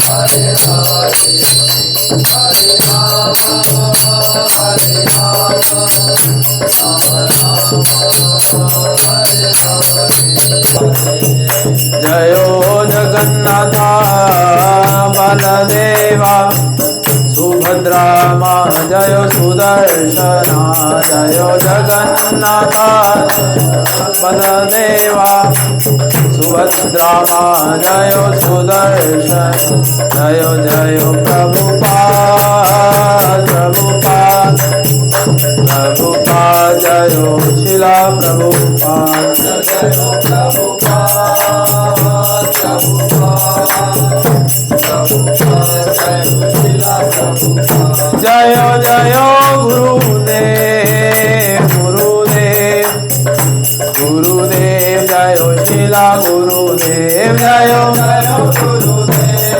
हरे हरे, हरे राम हरे राम, राम राम हरे हरे, जयो जगन्नाथ बलदेवा, सुभद्रा माँ जयो सुदर्शना, जयो जगन्नाथ बलदेवा, सुभद्रा माँ जयो सुदर्शन, जयो जयो प्रभुपाद प्रभुपाद, प्रभुपाद जयो शिला प्रभुपाद, जयो प्रभुपाद प्रभुपाद, प्रभुपाद जयो शिला प्रभुपाद, जयो जयो गुरुदेव गुरुदेव गुरुदेव, जयो शिला गुरुदेव, जयो जयो गुरुदेव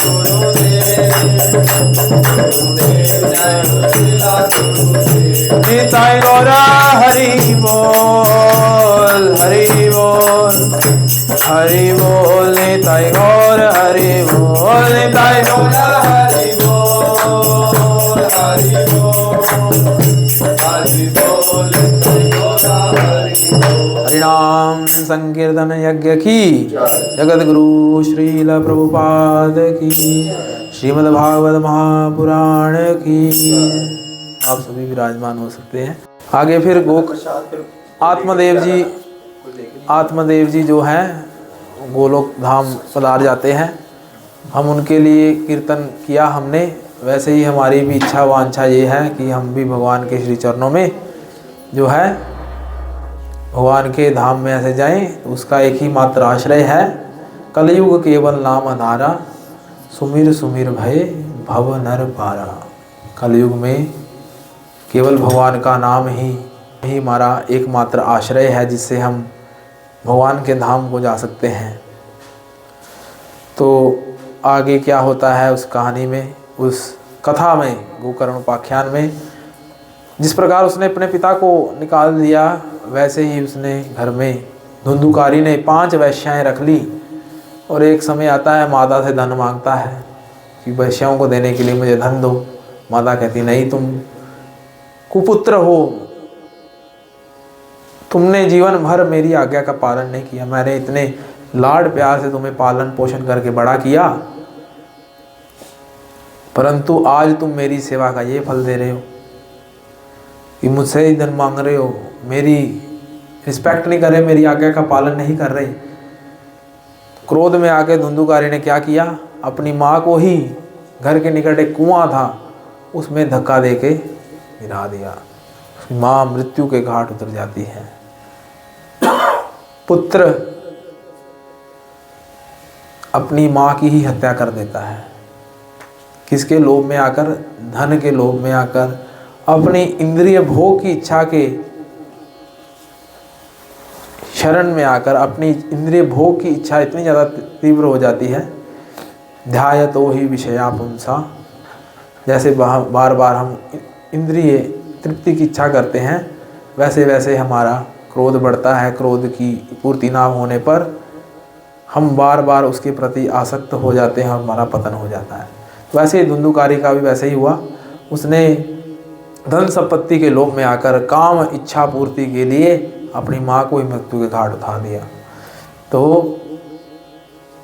गुरुदेव गुरुदेव, जयो शिला गुरुदेव, निताई गौरा हरि बोल हरि बोल, हरि बोल निताई गौर हरि बोल, निताई गौर हरि बोल हरि बोल, हरि बोल निताई गौर हरि बोल। हरिनाम संकीर्तन यज्ञ की जगत गुरु श्रील प्रभुपाद की, श्रीमद् भागवत महापुराण की। आप सभी विराजमान हो सकते हैं। आगे फिर आत्मदेव जी जो हैं गोलोक धाम पधार जाते हैं। हम उनके लिए कीर्तन किया हमने, वैसे ही हमारी भी इच्छा वांछा ये है कि हम भी भगवान के श्री चरणों में जो है भगवान के धाम में ऐसे जाएं। तो उसका एक ही मात्र आश्रय है, कलयुग केवल नाम आधारा, सुमिर सुमिर भय भव नर पारा। कलयुग में केवल भगवान का नाम ही हमारा एकमात्र आश्रय है, जिससे हम भगवान के धाम को जा सकते हैं। तो आगे क्या होता है उस कहानी में, उस कथा में, गोकर्ण उपाख्यान में, जिस प्रकार उसने अपने पिता को निकाल दिया, वैसे ही उसने घर में धुंधुकारी ने 5 वैश्याएं रख ली और एक समय आता है माता से धन मांगता है कि वैश्याओं को देने के लिए मुझे धन दो। माता कहती नहीं, तुम कुपुत्र हो, तुमने जीवन भर मेरी आज्ञा का पालन नहीं किया। मैंने इतने लाड प्यार से तुम्हें पालन पोषण करके बड़ा किया, परंतु आज तुम मेरी सेवा का ये फल दे रहे हो कि मुझसे ही धन मांग रहे हो, मेरी रिस्पेक्ट नहीं कर रहे, मेरी आज्ञा का पालन नहीं कर रहे। क्रोध में आके धुंधुकारी ने क्या किया, अपनी माँ को ही घर के निकट एक कुआं था उसमें धक्का देके गिरा दिया। माँ मृत्यु के घाट उतर जाती है। पुत्र अपनी माँ की ही हत्या कर देता है। किसके लोभ में आकर, धन के लोभ में आकर, अपनी इंद्रिय भोग की इच्छा के शरण में आकर अपनी इंद्रिय भोग की इच्छा इतनी ज़्यादा तीव्र हो जाती है, ध्यायतो ही विषया पुंसा, जैसे बार बार हम इंद्रिय तृप्ति की इच्छा करते हैं वैसे वैसे हमारा क्रोध बढ़ता है। क्रोध की पूर्ति ना होने पर हम बार बार उसके प्रति आसक्त हो जाते हैं और हमारा पतन हो जाता है। वैसे ही धुंधुकारी का भी वैसे ही हुआ। उसने धन संपत्ति के लोभ में आकर काम इच्छा पूर्ति के लिए अपनी माँ को ही मृत्यु के घाट उठा दिया। तो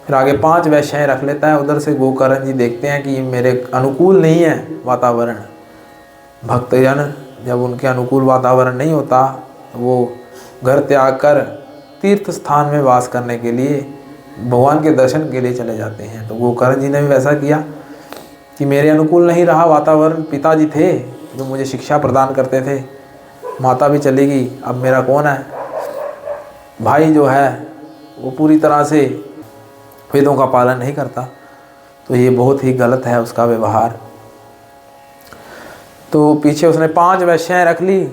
फिर आगे 5 वैश्याएं रख लेता है। उधर से गोकर्ण जी देखते हैं कि मेरे अनुकूल नहीं है वातावरण। भक्तजन जब उनके अनुकूल वातावरण नहीं होता तो वो घर त्याग कर तीर्थ स्थान में वास करने के लिए, भगवान के दर्शन के लिए चले जाते हैं। तो गोकर्ण जी ने भी वैसा किया कि मेरे अनुकूल नहीं रहा वातावरण। पिताजी थे जो मुझे शिक्षा प्रदान करते थे, माता भी चली गई, अब मेरा कौन है। भाई जो है वो पूरी तरह से वेदों का पालन नहीं करता, तो ये बहुत ही गलत है उसका व्यवहार। तो पीछे उसने 5 वैश्याएं रख ली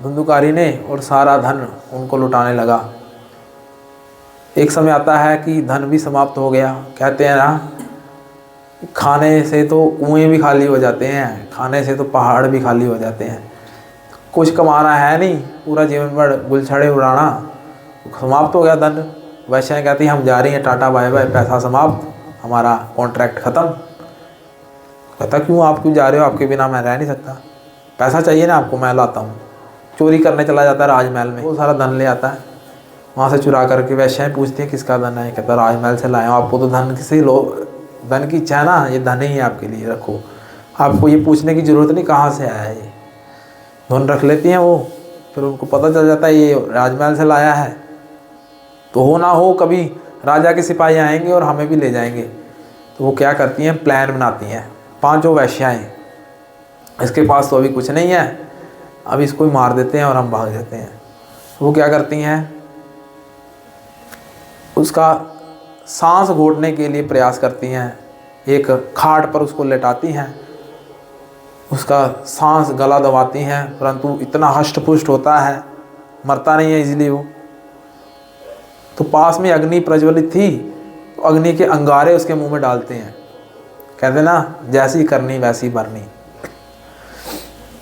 धुंधुकारी ने और सारा धन उनको लुटाने लगा। एक समय आता है कि धन भी समाप्त हो गया। कहते हैं ना, खाने से तो कुएं भी खाली हो जाते हैं, खाने से तो पहाड़ भी खाली हो जाते हैं। कुछ कमाना है नहीं, पूरा जीवन भर गुलछड़े उड़ाना, समाप्त हो गया धन। वैश्याएं कहती हम जा रही हैं, टाटा बाय बाय, पैसा समाप्त, हमारा कॉन्ट्रैक्ट ख़त्म। कहता क्यों, आप क्यों जा रहे हो, आपके बिना मैं रह नहीं सकता, पैसा चाहिए ना आपको, मैं लाता हूँ। चोरी करने चला जाता है राजमहल में, वो सारा धन ले आता है, वहाँ से चुरा करके। वैश्याएं पूछती हैं किसका धन है, कहता राजमहल से लाया हूँ। आपको तो धन किसी धन की इच्छा है ना, ये धन ही है आपके लिए, रखो। आपको ये पूछने की ज़रूरत नहीं कहाँ से आया है। ये धन रख लेती हैं वो, फिर उनको पता चल जाता है ये राजमहल से लाया है, तो हो ना हो कभी राजा के सिपाही आएंगे और हमें भी ले जाएंगे। तो वो क्या करती हैं, प्लान बनाती हैं। 5 वैश्याएं, इसके पास तो अभी कुछ नहीं है, अब इसको ही मार देते हैं और हम भाग जाते हैं। वो क्या करती हैं, उसका सांस घोटने के लिए प्रयास करती हैं। एक खाट पर उसको लेटाती हैं, उसका सांस गला दबाती हैं, परंतु इतना हष्ट-पुष्ट होता है, मरता नहीं है इजीली वो। तो पास में अग्नि प्रज्वलित थी, तो अग्नि के अंगारे उसके मुंह में डालते हैं। कहते ना, जैसी करनी वैसी भरनी,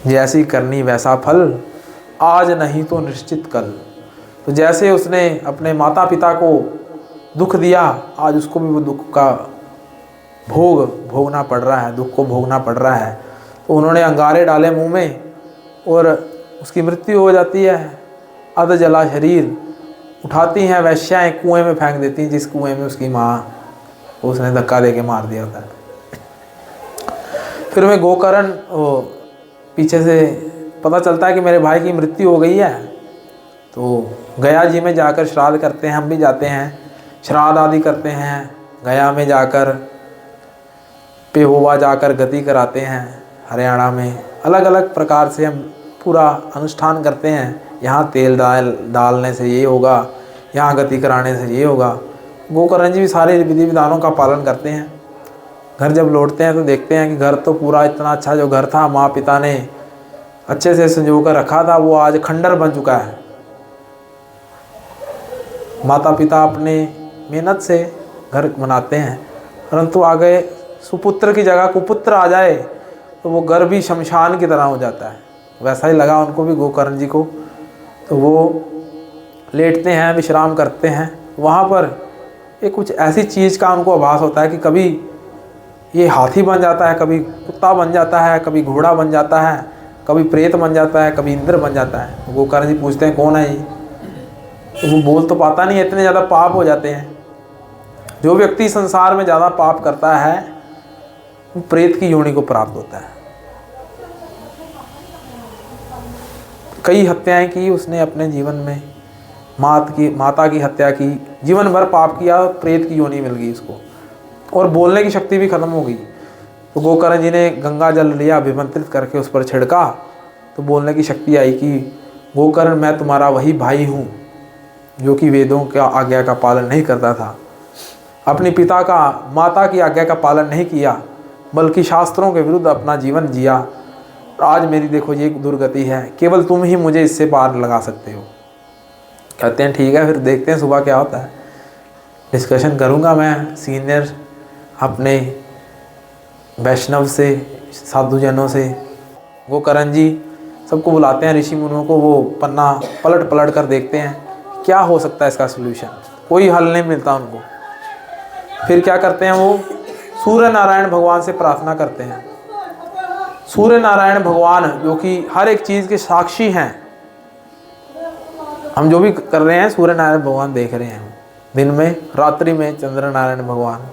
जैसी करनी वैसा फल, आज नहीं तो निश्चित कल। तो जैसे उसने अपने माता पिता को दुख दिया, आज उसको भी वो दुख का भोगना पड़ रहा है, दुख को भोगना पड़ रहा है। तो उन्होंने अंगारे डाले मुंह में और उसकी मृत्यु हो जाती है। अध जला शरीर उठाती हैं वैश्याएं, कुएं में फेंक देती हैं, जिस कुएं में उसकी माँ उसने धक्का दे के मार दिया होता है। फिर मैं गोकर्ण पीछे से पता चलता है कि मेरे भाई की मृत्यु हो गई है, तो गया जी में जाकर श्राद्ध करते हैं। हम भी जाते हैं, श्राद्ध आदि करते हैं। गया में जाकर पेहोवा जाकर गति कराते हैं। हरियाणा में अलग अलग प्रकार से हम पूरा अनुष्ठान करते हैं। यहाँ तेल डालने से ये होगा, यहाँ गति कराने से ये होगा। गोकर्ण जी भी सारे विधि विधानों का पालन करते हैं। घर जब लौटते हैं तो देखते हैं कि घर तो पूरा इतना अच्छा जो घर था, माँ पिता ने अच्छे से संजो कर रखा था, वो आज खंडर बन चुका है। माता पिता अपने मेहनत से घर बनाते हैं, परंतु आगे सुपुत्र की जगह कुपुत्र आ जाए तो वो घर भी शमशान की तरह हो जाता है। वैसा ही लगा उनको भी, गोकर्ण जी को। तो वो लेटते हैं, विश्राम करते हैं, वहाँ पर एक कुछ ऐसी चीज़ का उनको आभास होता है कि कभी ये हाथी बन जाता है, कभी कुत्ता बन जाता है, कभी घोड़ा बन जाता है, कभी प्रेत बन जाता है, कभी इंद्र बन जाता है। तो गोकर्ण जी पूछते हैं कौन है ये? तो वो बोल तो पाता नहीं है, इतने ज़्यादा पाप हो जाते हैं। जो व्यक्ति संसार में ज़्यादा पाप करता है वो प्रेत की योनि को प्राप्त होता है। कई हत्याएं की उसने अपने जीवन में, माता की हत्या की, जीवन भर पाप किया, प्रेत की योनि मिल गई उसको, और बोलने की शक्ति भी खत्म हो गई। तो गोकर्ण जी ने गंगा जल लिया, अभिमंत्रित करके उस पर छिड़का, तो बोलने की शक्ति आई कि गोकर्ण, मैं तुम्हारा वही भाई हूँ जो कि वेदों का आज्ञा का पालन नहीं करता था, अपने पिता का, माता की आज्ञा का पालन नहीं किया, बल्कि शास्त्रों के विरुद्ध अपना जीवन जिया। आज मेरी देखो ये दुर्गति है, केवल तुम ही मुझे इससे पार लगा सकते हो। कहते हैं ठीक है, फिर देखते हैं सुबह क्या होता है, डिस्कशन करूँगा मैं सीनियर अपने वैष्णव से, साधुजनों से। गोकर्ण जी सबको बुलाते हैं, ऋषि मुनियों को, वो पन्ना पलट पलट कर देखते हैं क्या हो सकता है इसका सोल्यूशन। कोई हल नहीं मिलता उनको। फिर क्या करते हैं, वो सूर्य नारायण भगवान से प्रार्थना करते हैं। सूर्य नारायण भगवान जो कि हर एक चीज़ के साक्षी हैं, हम जो भी कर रहे हैं सूर्य नारायण भगवान देख रहे हैं, दिन में, रात्रि में चंद्र नारायण भगवान,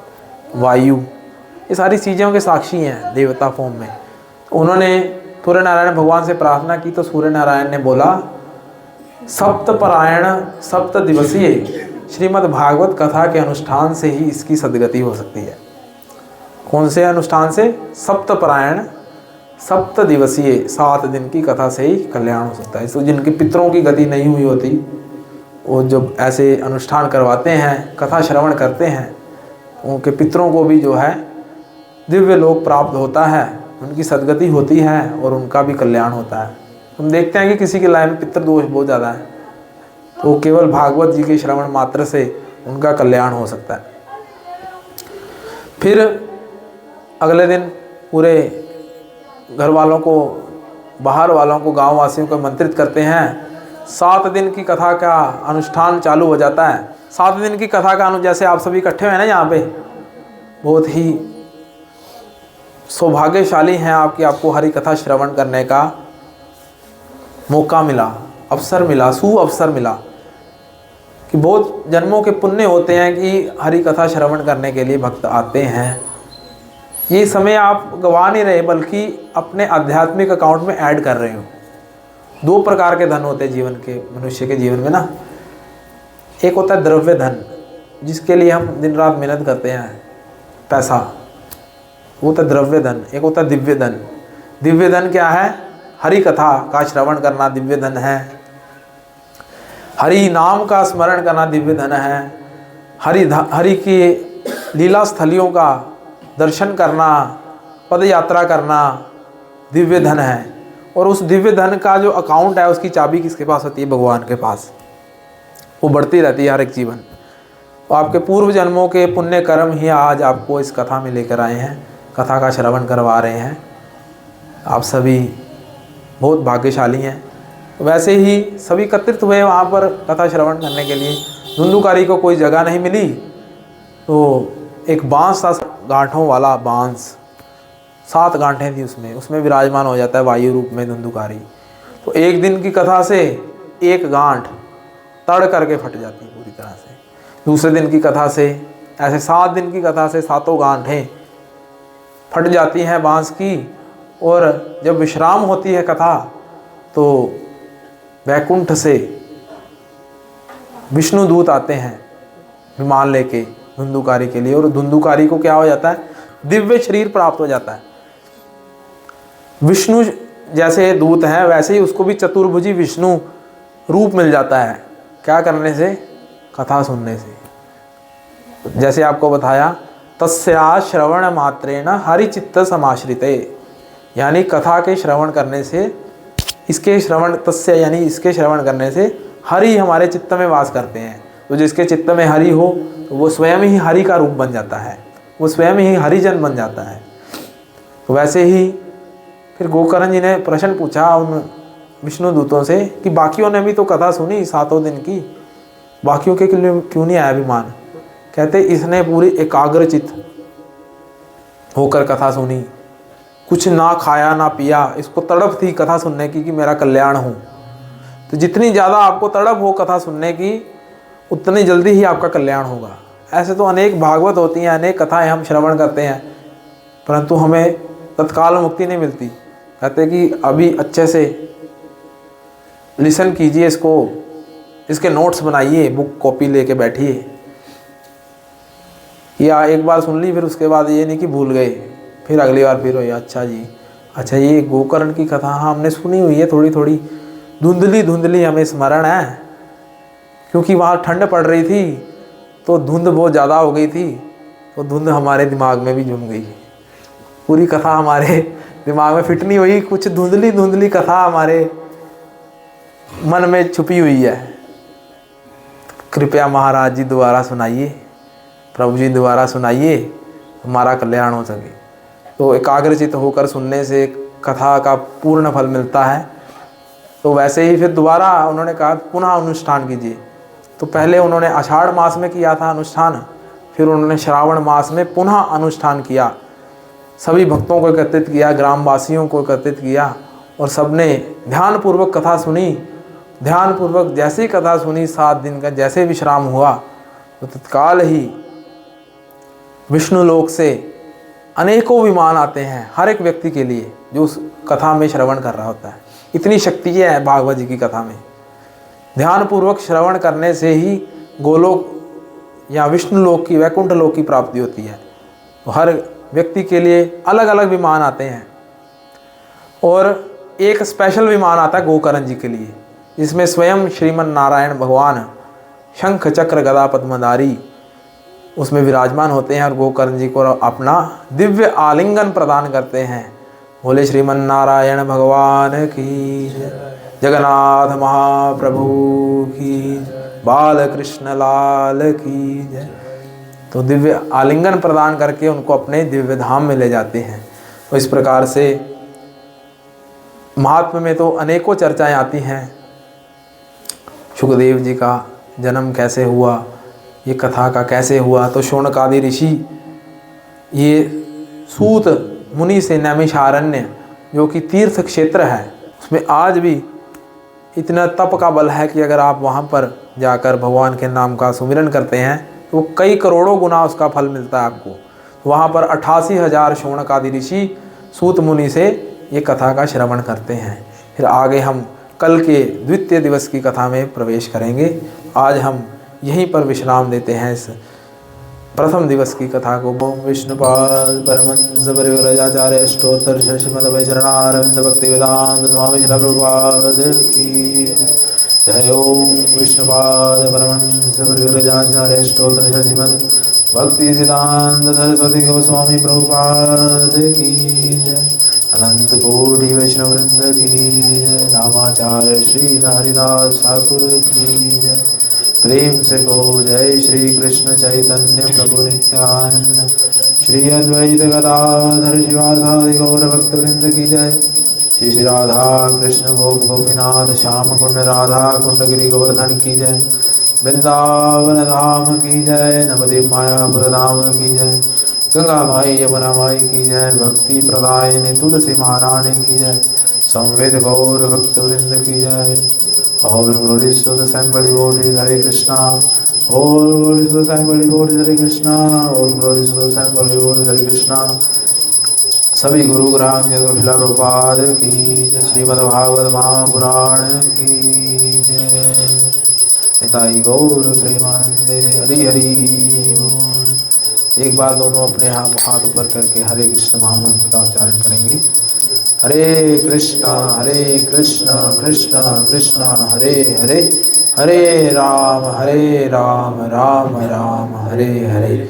वायु, ये सारी चीज़ों के साक्षी हैं देवता फॉर्म में। उन्होंने सूर्य नारायण भगवान से प्रार्थना की तो सूर्य नारायण ने बोला, सप्तपरायण सप्त दिवसीय श्रीमद् भागवत कथा के अनुष्ठान से ही इसकी सद्गति हो सकती है। कौन से अनुष्ठान से? सप्तपरायण सप्त दिवसीय 7 दिन की कथा से ही कल्याण हो सकता है। तो जिनके पितरों की गति नहीं हुई होती, वो जब ऐसे अनुष्ठान करवाते हैं, कथा श्रवण करते हैं, उनके पितरों को भी जो है दिव्य लोक प्राप्त होता है, उनकी सद्गति होती है और उनका भी कल्याण होता है। हम देखते हैं कि किसी के लाइन में पितृ दोष बहुत ज़्यादा है, तो केवल भागवत जी के श्रवण मात्र से उनका कल्याण हो सकता है। फिर अगले दिन पूरे घर वालों को, बाहर वालों को, गांव वासियों को आमंत्रित करते हैं। 7 दिन की कथा का अनुष्ठान चालू हो जाता है। 7 दिन की कथा का जैसे आप सभी इकट्ठे हुए हैं ना यहाँ पे, बहुत ही सौभाग्यशाली हैं आपकी, आपको हरि कथा श्रवण करने का मौका मिला, अवसर मिला, अवसर मिला कि बहुत जन्मों के पुण्य होते हैं कि हरि कथा श्रवण करने के लिए भक्त आते हैं। ये समय आप गंवा नहीं रहे, बल्कि अपने आध्यात्मिक अकाउंट में ऐड कर रहे हो। 2 प्रकार के धन होते हैं जीवन के, मनुष्य के जीवन में ना। एक होता है द्रव्य धन, जिसके लिए हम दिन रात मेहनत करते हैं, पैसा, वो होता है द्रव्य धन। एक होता है दिव्य धन। दिव्य धन क्या है? हरि कथा का श्रवण करना दिव्य धन है, हरि नाम का स्मरण करना दिव्य धन है, हरि की लीला स्थलियों का दर्शन करना, पद यात्रा करना दिव्य धन है। और उस दिव्य धन का जो अकाउंट है, उसकी चाबी किसके पास होती है? भगवान के पास। वो बढ़ती रहती है हर एक जीवन। तो आपके पूर्व जन्मों के पुण्य कर्म ही आज आपको इस कथा में लेकर आए हैं, कथा का श्रवण करवा रहे हैं। आप सभी बहुत भाग्यशाली हैं। वैसे ही सभी एकत्रित हुए वहाँ पर कथा श्रवण करने के लिए। धुंधुकारी को कोई जगह नहीं मिली, तो एक बांस था, गांठों वाला बांस, 7 गांठें थी उसमें विराजमान हो जाता है वायु रूप में धुंधुकारी। तो एक दिन की कथा से एक गांठ तड़ करके फट जाती है पूरी तरह से। दूसरे दिन की कथा से, ऐसे 7 दिन की कथा से 7 गांठें फट जाती हैं बांस की। और जब विश्राम होती है कथा, तो वैकुंठ से विष्णु दूत आते हैं विमान लेके धुंधुकारी के लिए, और धुंधुकारी को क्या हो जाता है? दिव्य शरीर प्राप्त हो जाता है। विष्णु जैसे दूत हैं, वैसे ही उसको भी चतुर्भुजी विष्णु रूप मिल जाता है। क्या करने से? कथा सुनने से। जैसे आपको बताया, तस्या श्रवण मात्रेण हरि चित्त समाश्रिते, यानी कथा के श्रवण करने से, इसके श्रवण, तस्य यानी इसके श्रवण करने से हरि हमारे चित्त में वास करते हैं। तो जिसके चित्त में हरि हो, तो वो स्वयं ही हरि का रूप बन जाता है, वो स्वयं ही हरिजन बन जाता है। तो वैसे ही फिर गोकर्ण जी ने प्रश्न पूछा उन विष्णु दूतों से कि बाकियों ने भी तो कथा सुनी 7 दिन की, बाकियों के लिए क्यों नहीं आया अभिमान? कहते इसने पूरी एकाग्रचित होकर कथा सुनी, कुछ ना खाया ना पिया, इसको तड़प थी कथा सुनने की कि मेरा कल्याण हो। तो जितनी ज़्यादा आपको तड़प हो कथा सुनने की, उतनी जल्दी ही आपका कल्याण होगा। ऐसे तो अनेक भागवत होती हैं, अनेक कथाएं हम श्रवण करते हैं, परंतु हमें तत्काल मुक्ति नहीं मिलती। कहते कि अभी अच्छे से लिसन कीजिए इसको, इसके नोट्स बनाइए, बुक कॉपी लेके बैठिए, या एक बार सुन ली फिर उसके बाद ये नहीं कि भूल गए, फिर अगली बार फिर हो अच्छा जी, अच्छा ये गोकर्ण की कथा हाँ हमने सुनी हुई है, थोड़ी थोड़ी धुंधली धुंधली हमें स्मरण है, क्योंकि वहाँ ठंड पड़ रही थी तो धुंध बहुत ज़्यादा हो गई थी, तो धुंध हमारे दिमाग में भी जम गई, पूरी कथा हमारे दिमाग में फिट नहीं हुई, कुछ धुंधली धुंधली कथा हमारे मन में छुपी हुई है। कृपया महाराज जी दोबारा सुनाइए, प्रभु जी दोबारा सुनाइए, हमारा कल्याण हो सके। तो एकाग्रचित होकर सुनने से कथा का पूर्ण फल मिलता है। तो वैसे ही फिर दोबारा उन्होंने कहा पुनः अनुष्ठान कीजिए। तो पहले उन्होंने आषाढ़ मास में किया था अनुष्ठान, फिर उन्होंने श्रावण मास में पुनः अनुष्ठान किया, सभी भक्तों को एकत्रित किया, ग्रामवासियों को एकत्रित किया, और सबने ध्यानपूर्वक कथा सुनी। ध्यानपूर्वक जैसे ही कथा सुनी, 7 दिन का जैसे विश्राम हुआ, तो तत्काल ही विष्णु लोक से अनेकों विमान आते हैं हर एक व्यक्ति के लिए जो उस कथा में श्रवण कर रहा होता है। इतनी शक्ति है भागवत जी की कथा में। ध्यानपूर्वक श्रवण करने से ही गोलोक या विष्णु लोक की, वैकुंठ लोक की प्राप्ति होती है। तो हर व्यक्ति के लिए अलग अलग विमान आते हैं, और एक स्पेशल विमान आता है गोकर्ण जी के लिए, जिसमें स्वयं श्रीमन नारायण भगवान शंख चक्र गदा पद्मधारी उसमें विराजमान होते हैं और गोकर्ण जी को अपना दिव्य आलिंगन प्रदान करते हैं। बोले श्रीमन नारायण भगवान की, जगन्नाथ महाप्रभु की, बाल कृष्ण लाल की जय। तो दिव्य आलिंगन प्रदान करके उनको अपने दिव्य धाम में ले जाते हैं। तो इस प्रकार से महात्म्य में तो अनेकों चर्चाएं आती हैं। सुखदेव जी का जन्म कैसे हुआ, ये कथा का कैसे हुआ, तो शौनकादि ऋषि ये सूत मुनि से नैमिषारण्य जो कि तीर्थ क्षेत्र है, उसमें आज भी इतना तप का बल है कि अगर आप वहाँ पर जाकर भगवान के नाम का सुमिरन करते हैं तो कई करोड़ों गुना उसका फल मिलता है आपको। वहाँ पर 88,000 शौनकादि ऋषि सूत मुनि से ये कथा का श्रवण करते हैं। फिर आगे हम कल के द्वितीय दिवस की कथा में प्रवेश करेंगे। आज हम यहीं पर विश्राम देते हैं इस प्रथम दिवस की कथा को। ओम विष्णुपाद परमहंस परिव्राजाचार्य अष्टोत्तर श्रीमद वैचरणारविंद भक्ति वेदांत स्वामी श्रील प्रभुपाद की जय। ओम विष्णुपाद परमहंस परिव्राजाचार्य अष्टोत्तर श्रीमद भक्ति सिद्धांत सरस्वती गोस्वामी प्रभुपाद की जय। अनंत कोटि वैष्णव वृंद की जय। नामाचार्य श्री हरिदास ठाकुर की जय। प्रेम से कहो जय श्री कृष्ण चैतन्य प्रभु नित्यानंद श्री अद्वैत गदाधर शिवासादि गौर भक्तवृंद की जय। श्री श्री राधा कृष्ण गोप गोपीनाथ श्याम कुंड राधा कुंड गिरि गोवर्धन की जय। वृंदावन धाम की जय। नवदीप मायापुर धाम की जय। गंगा माई यमुना माई की जय। भक्ति प्रदायिनी तुलसी महारानी की जय। संवेद गौर भक्तवृंद की जय। All glories to the Sambhali devotees, Hare Krishna. All glories to the Sambhali devotees, Hare Krishna. All glories to the Sambhali devotees, Hare Krishna. सभी गुरु ग्राम जगत प्रभुपाद की जय। श्रीमद् भागवत महापुराण की जय। निताई गौर प्रेमानंदे हरि हरि बोल। एक बार दोनों अपने हाथ ऊपर करके हरे कृष्ण महामंत्र का उच्चारण करेंगे। हरे कृष्णा कृष्ण कृष्ण हरे हरे, हरे राम राम राम हरे हरे।